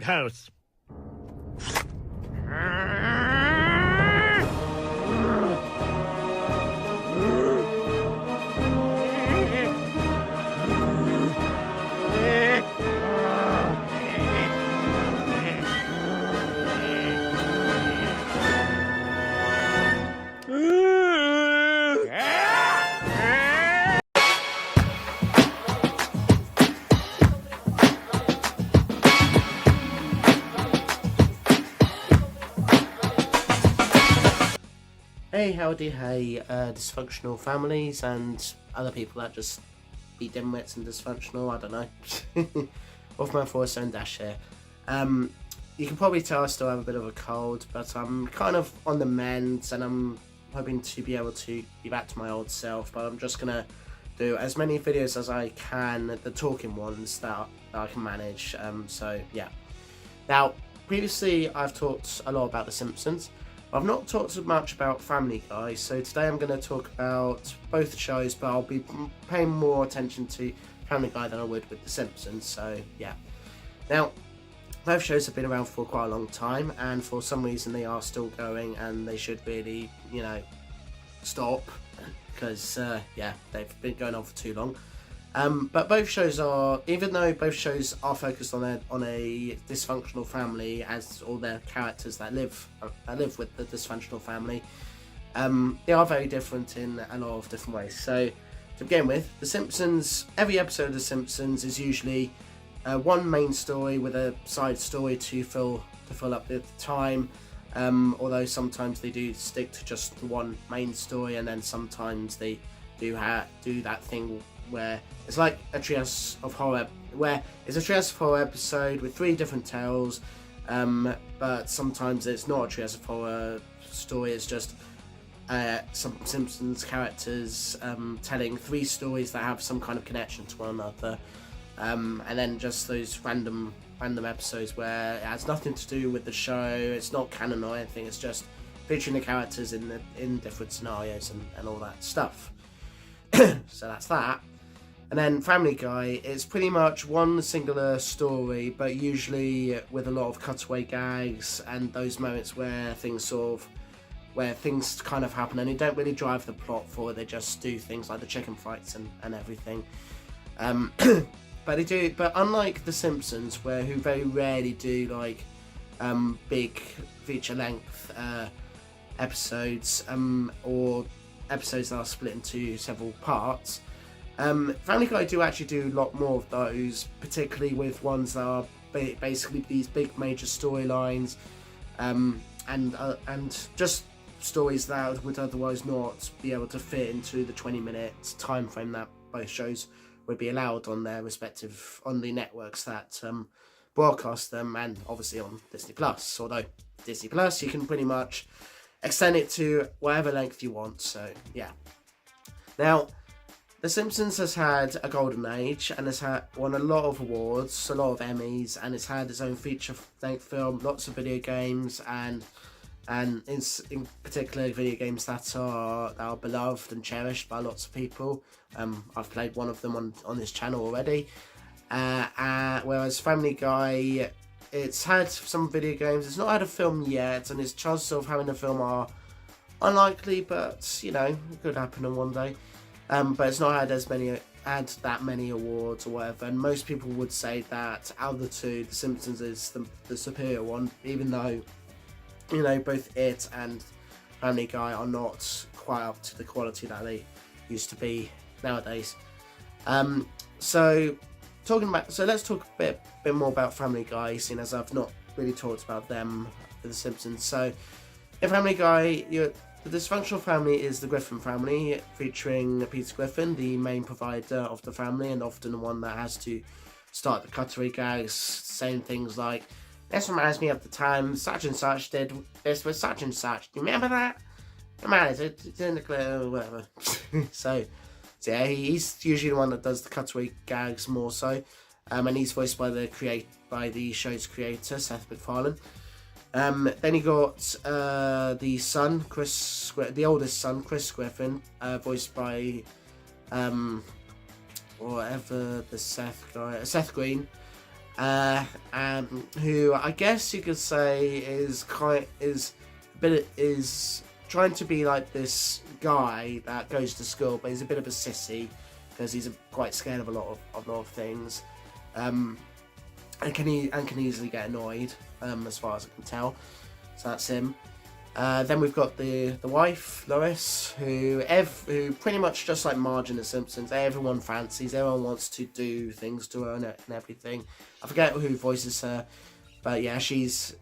outhouse. Hey, howdy, hey, dysfunctional families and other people that just be dimwits and dysfunctional, I don't know. Off my force and dash here. You can probably tell I still have a bit of a cold, but I'm kind of on the mend and I'm hoping to be able to be back to my old self, but I'm just gonna do as many videos as I can, the talking ones that I can manage, so yeah. Now, previously I've talked a lot about The Simpsons. I've not talked so much about Family Guy, so today I'm going to talk about both shows, but I'll be paying more attention to Family Guy than I would with The Simpsons, so yeah. Now, both shows have been around for quite a long time, and for some reason they are still going, and they should really, you know, stop, because, yeah, they've been going on for too long. But both shows are, even though both shows are focused on a dysfunctional family as all their characters that live with the dysfunctional family, they are very different in a lot of different ways. So to begin with, The Simpsons, every episode of The Simpsons is usually one main story with a side story to fill up the time. Although sometimes they do stick to just one main story, and then sometimes they do that thing where it's like a Treehouse of Horror, where it's a Treehouse of Horror episode with 3 different tales, but sometimes it's not a Treehouse of Horror story, it's just some Simpsons characters telling 3 stories that have some kind of connection to one another, and then just those random episodes where it has nothing to do with the show, it's not canon or anything, it's just featuring the characters in different scenarios and all that stuff. So that's that. And then Family Guy, it's pretty much one singular story, but usually with a lot of cutaway gags and those moments where things kind of happen and they don't really drive the plot forward, they just do things like the chicken fights and everything. But unlike The Simpsons, who very rarely do like big feature length episodes, or episodes that are split into several parts, Family Guy do actually do a lot more of those, particularly with ones that are basically these big major storylines, and just stories that would otherwise not be able to fit into the 20-minute time frame that both shows would be allowed on their respective, on the networks that broadcast them, and obviously on Disney Plus. Although Disney Plus, you can pretty much extend it to whatever length you want, so yeah. Now, The Simpsons has had a golden age and has won a lot of awards, a lot of Emmys, and it's had its own feature-length film, lots of video games, and in particular video games that are beloved and cherished by lots of people. I've played one of them on this channel already. Whereas Family Guy, it's had some video games, it's not had a film yet, and its chances of having a film are unlikely, but you know, it could happen in one day. But it's not had that many awards or whatever, and most people would say that out of the two, The Simpsons is the superior one, even though, you know, both it and Family Guy are not quite up to the quality that they used to be nowadays. So let's talk a bit more about Family Guy, seeing as I've not really talked about them for The Simpsons. So in Family Guy, the dysfunctional family is the Griffin family, featuring Peter Griffin, the main provider of the family, and often the one that has to start the cutaway gags, saying things like, "This reminds me of the time such and such did this with such and such. Do you remember that? It's in the clear," or whatever. So yeah, he's usually the one that does the cutaway gags more so, and he's voiced by the show's creator, Seth MacFarlane. Then you got the son, the oldest son, Chris Griffin, voiced by whatever the Seth Green. who I guess you could say is trying to be like this guy that goes to school, but he's a bit of a sissy because he's quite scared of a lot of things, and can easily get annoyed, as far as I can tell. So that's him. Then we've got the wife, Lois, who pretty much just like Marge in The Simpsons, everyone fancies, everyone wants to do things to her and everything. I forget who voices her, but yeah, she's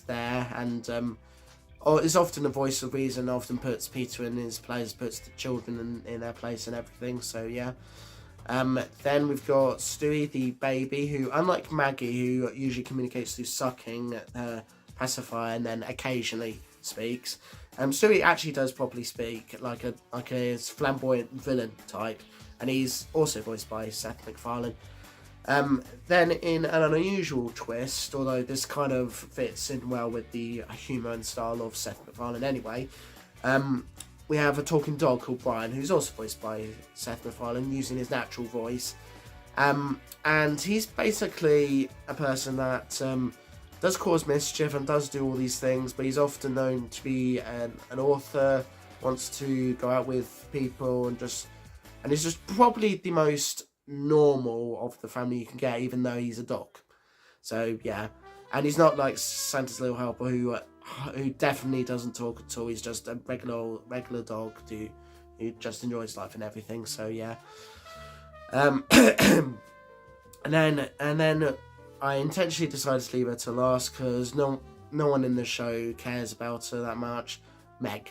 there, and is often a voice of reason, often puts Peter in his place, puts the children in their place and everything, so yeah. Then we've got Stewie, the baby, who, unlike Maggie, who usually communicates through sucking her pacifier and then occasionally speaks, Stewie actually does properly speak, like a flamboyant villain type, and he's also voiced by Seth MacFarlane. Then in an unusual twist, although this kind of fits in well with the humour and style of Seth MacFarlane anyway, we have a talking dog called Brian, who's also voiced by Seth MacFarlane, using his natural voice. And he's basically a person that does cause mischief and does do all these things, but he's often known to be an author, wants to go out with people, and he's just probably the most normal of the family you can get, even though he's a dog. So yeah, and he's not like Santa's little helper who definitely doesn't talk at all. He's just a regular dog who just enjoys life and everything. So yeah, and then I intentionally decided to leave her to last because no one in the show cares about her that much. Meg,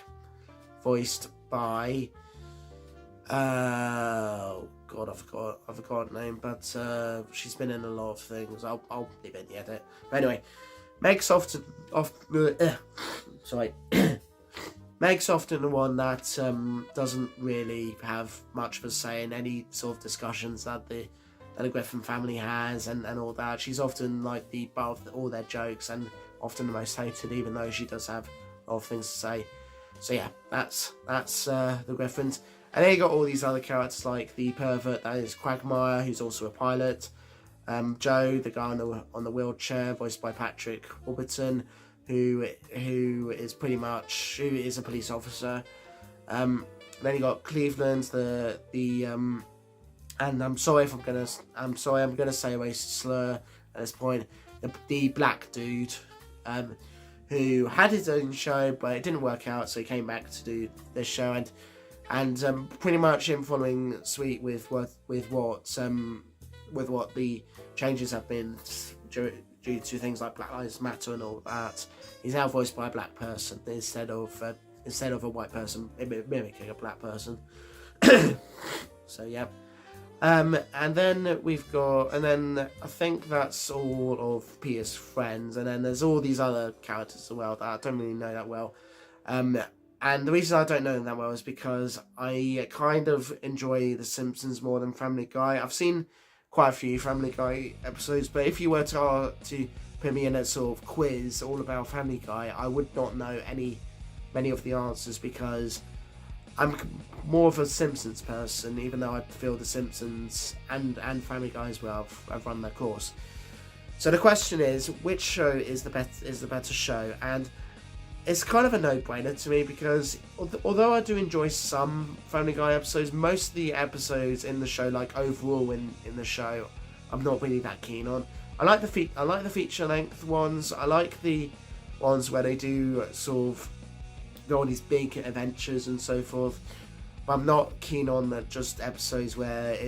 voiced by oh god, I forgot her name, but she's been in a lot of things. I'll leave it in the edit. But anyway, Meg's often Meg's often the one that doesn't really have much of a say in any sort of discussions that the Griffin family has and all that. She's often like the butt of all their jokes and often the most hated, even though she does have a lot of things to say. So yeah, that's the Griffins. And then you got all these other characters like the pervert that is Quagmire, who's also a pilot. Joe, the guy on the wheelchair, voiced by Patrick Warburton, who is a police officer. Then you got Cleveland, and I'm sorry I'm gonna say a racist slur at this point. The black dude, who had his own show, but it didn't work out, so he came back to do this show, and pretty much him following suit with what the changes have been due to things like Black Lives Matter and all that. He's now voiced by a black person instead of a white person mimicking a black person. So yeah. And then I think that's all of Peter's friends, and then there's all these other characters as well that I don't really know that well. And the reason I don't know them that well is because I kind of enjoy The Simpsons more than Family Guy. I've seen quite a few Family Guy episodes, but if you were to put me in a sort of quiz all about Family Guy, I would not know many of the answers because I'm more of a Simpsons person, even though I feel The Simpsons and Family Guy as well have run their course. So the question is, which show is the better show? And it's kind of a no-brainer to me because although I do enjoy some Family Guy episodes, most of the episodes in the show, like overall in the show, I'm not really that keen on. I like the feature-length ones. I like the ones where they do sort of go on these big adventures and so forth. But I'm not keen on just episodes where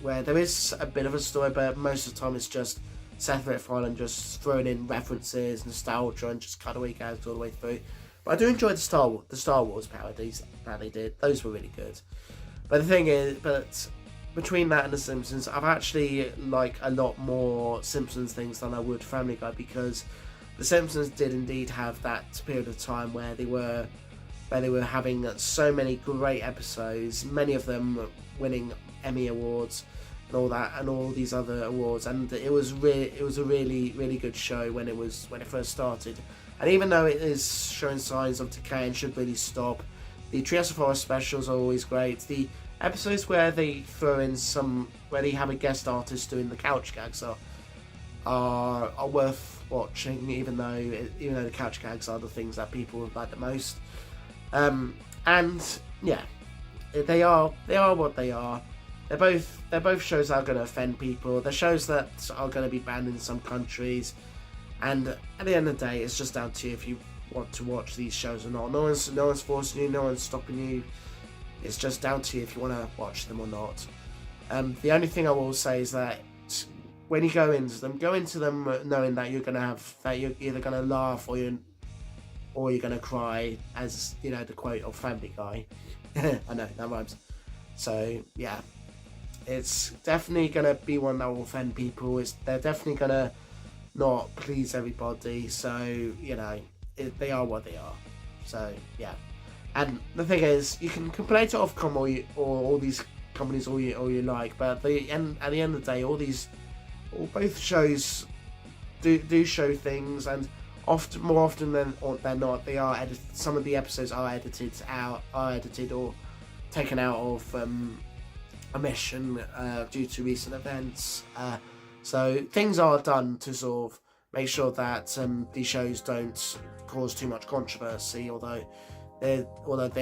there is a bit of a story, but most of the time it's just Seth MacFarlane just throwing in references, nostalgia, and just cutaway gags all the way through. But I do enjoy the Star Wars parodies that they did. Those were really good. But the thing is, between that and The Simpsons, I've actually like a lot more Simpsons things than I would Family Guy, because The Simpsons did indeed have that period of time where they were having so many great episodes, many of them winning Emmy Awards and all that, and all these other awards, and it was a really good show when it first started. And even though it is showing signs of decay and should really stop, the Treehouse of Horror specials are always great. The episodes where they have a guest artist doing the couch gags are are worth watching, even though the couch gags are the things that people like the most. And yeah, they are what they are. They're both shows that are going to offend people. They're shows that are going to be banned in some countries. And at the end of the day, it's just down to you if you want to watch these shows or not. No one's forcing you. No one's stopping you. It's just down to you if you want to watch them or not. The only thing I will say is that when you go into them knowing that you're either going to laugh or you're going to cry, as the quote of Family Guy. I know that rhymes. So yeah, it's definitely going to be one that will offend people. They're definitely going to not please everybody. So they are what they are. So yeah, and the thing is, you can complain to Ofcom or all these companies all you like, but at the end of the day, both shows do show things, and more often than not, they are edited. Some of the episodes are edited or taken out of emission due to recent events. So things are done to sort of make sure that these shows don't cause too much controversy, although they're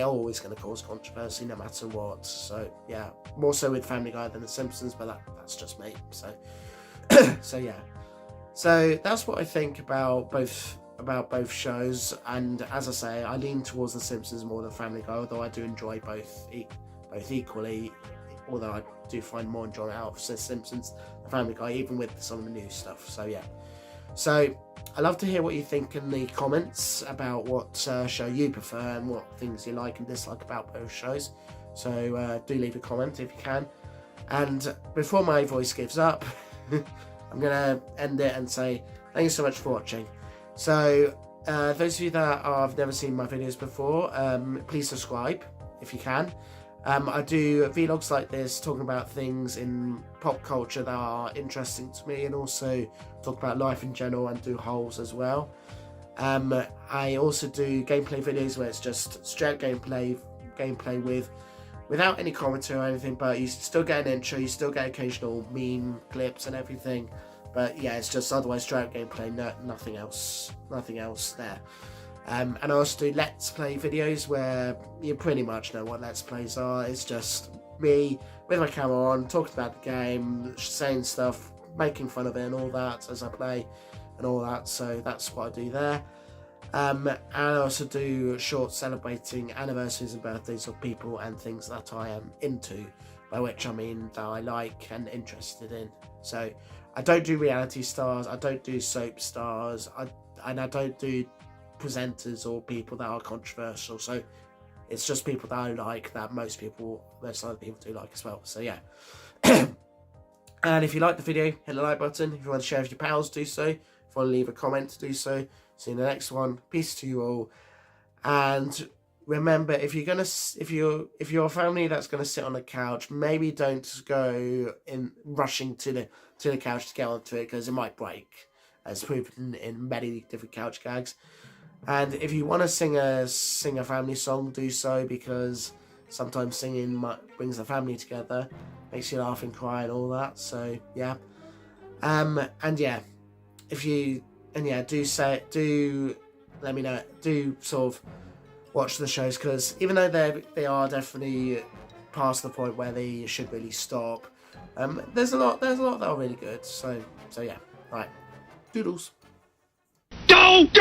always going to cause controversy no matter what. So yeah, more so with Family Guy than The Simpsons, but that's just me. So so yeah, so that's what I think about both shows. And as I say, I lean towards The Simpsons more than Family Guy, although I do enjoy both equally. Although I do find more enjoyment out of The Simpsons than Family Guy, even with some of the new stuff. So yeah, so I'd love to hear what you think in the comments about what show you prefer and what things you like and dislike about both shows. So do leave a comment if you can. And before my voice gives up, I'm going to end it and say thank you so much for watching. So those of you that have never seen my videos before, please subscribe if you can. I do vlogs like this talking about things in pop culture that are interesting to me, and also talk about life in general and do hauls as well. I also do gameplay videos where it's just straight gameplay without any commentary or anything, but you still get an intro, you still get occasional meme clips and everything. But yeah, it's just otherwise straight gameplay, nothing else there. And I also do Let's Play videos where you pretty much know what Let's Plays are. It's just me with my camera on, talking about the game, saying stuff, making fun of it and all that as I play and all that. So that's what I do there. And I also do shorts celebrating anniversaries and birthdays of people and things that I am into, by which I mean that I like and interested in. So I don't do reality stars, I don't do soap stars, and I don't do presenters or people that are controversial. So it's just people that I like, that most other people do like as well. So yeah. And if you like the video, hit the like button. If you want to share with your pals, do so. If you want to leave a comment, do so. See you in the next one. Peace to you all. And remember, if you're a family that's gonna sit on the couch, maybe don't go in rushing to the couch to get onto it, because it might break, as proven in many different couch gags. And if you want to sing a family song, do so, because sometimes singing brings the family together, makes you laugh and cry and all that. So yeah, and yeah, do let me know. Do sort of watch the shows, because even though they are definitely past the point where they should really stop, there's a lot that are really good. So yeah, right, doodles. Don't